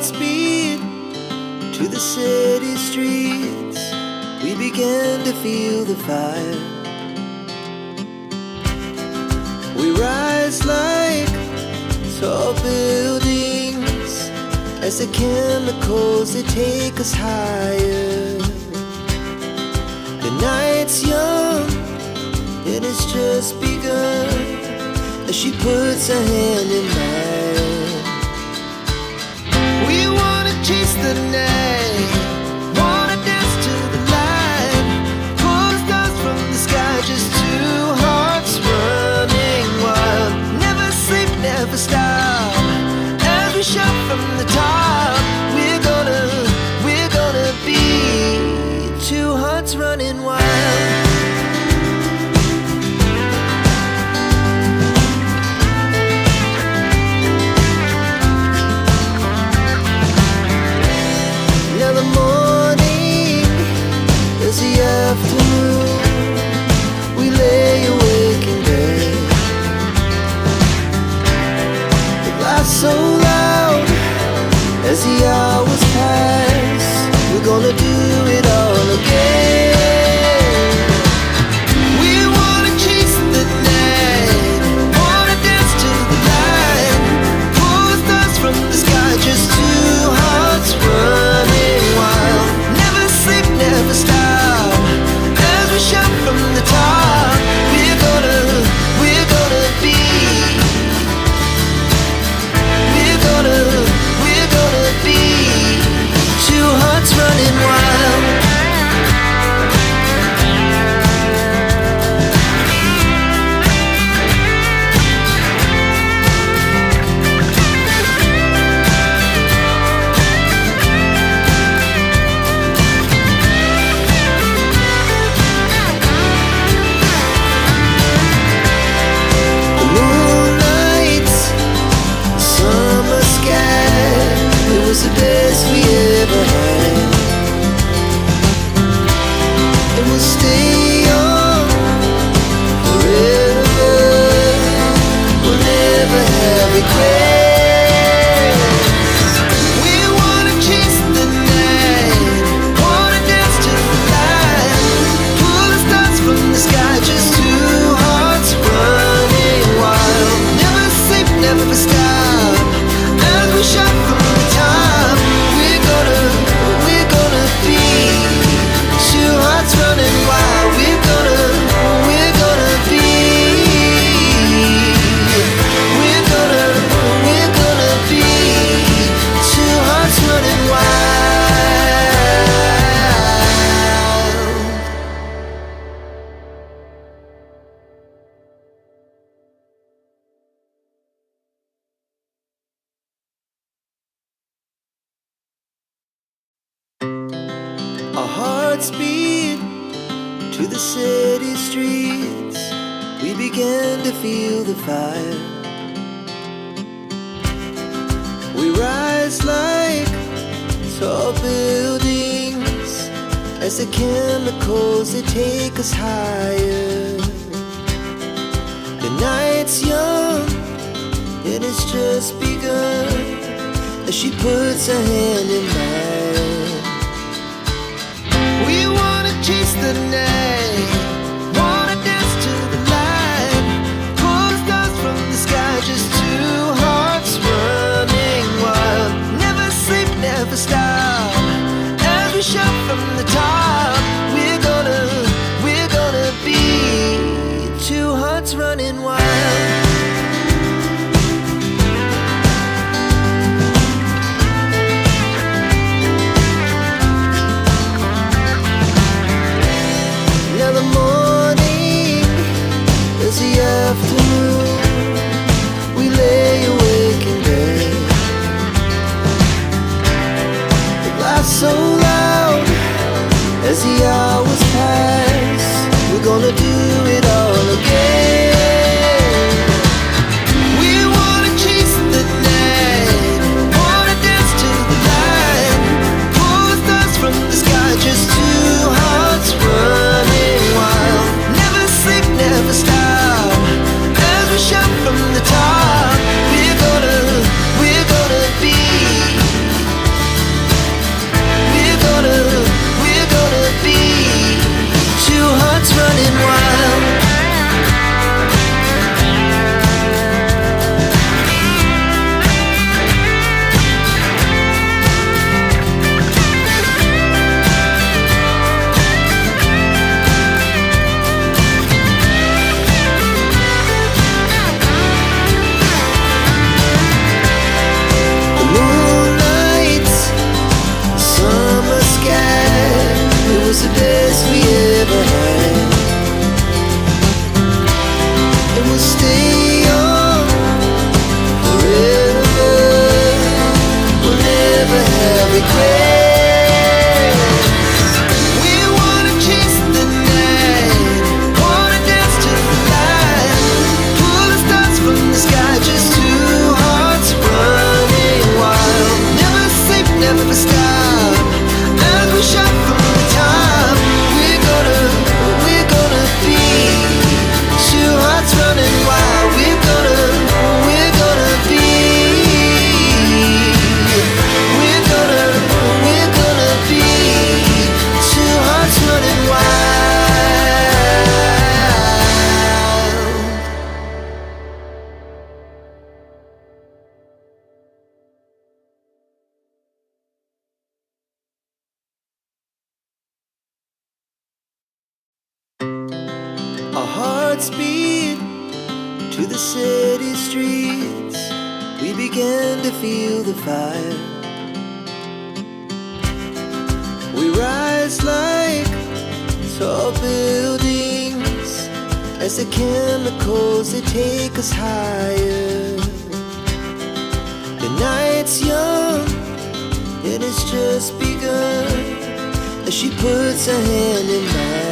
hearts beat to the city streets. We began to feel the fire. We rise like tall buildings as the chemicals, they take us higher. The night's young and it's just begun as she puts her hand in mine. We wanna chase the night, wanna dance to the light, pull the stars from the sky, just two hearts running wild. Never sleep, never stop, as we shout from the top. We're gonna be two hearts running wild. Now the morning is the afternoon. We lay awake in bed. The laughs so loud as the hours pass. We're gonna do it all again. We wanna chase the night, wanna dance to the light, pull the stars from the sky, just two hearts running wild. Never sleep, never stop, as we shout from the top. We're gonna be, we're gonna be two hearts running wild. The moonlight, summer sky, it was the best we ever had. And we'll stay young forever. We'll never have regrets. We wanna chase the night, wanna dance to the light, pull the stars from the sky, just two hearts running wild. Never sleep, never stop, as we shout from the top. We're gonna be two hearts running wild. We're gonna be, we're gonna be two hearts running wild. Our hearts beat to the city streets. We began to feel the fire. We rise like tall buildings as the chemicals, they take us higher. The night's young and it's just begun as she puts her hand in mine. We wanna chase the night, wanna dance to the light, pull the stars from the sky, just two hearts running wild. Never sleep, never stop, as we shout from the top. We're gonna be two hearts running wild. Our hearts beat to the city streets. We began to feel the fire. We rise like tall buildings as the chemicals, they take us higher. The night's young and it's just begun as she puts her hand in mine.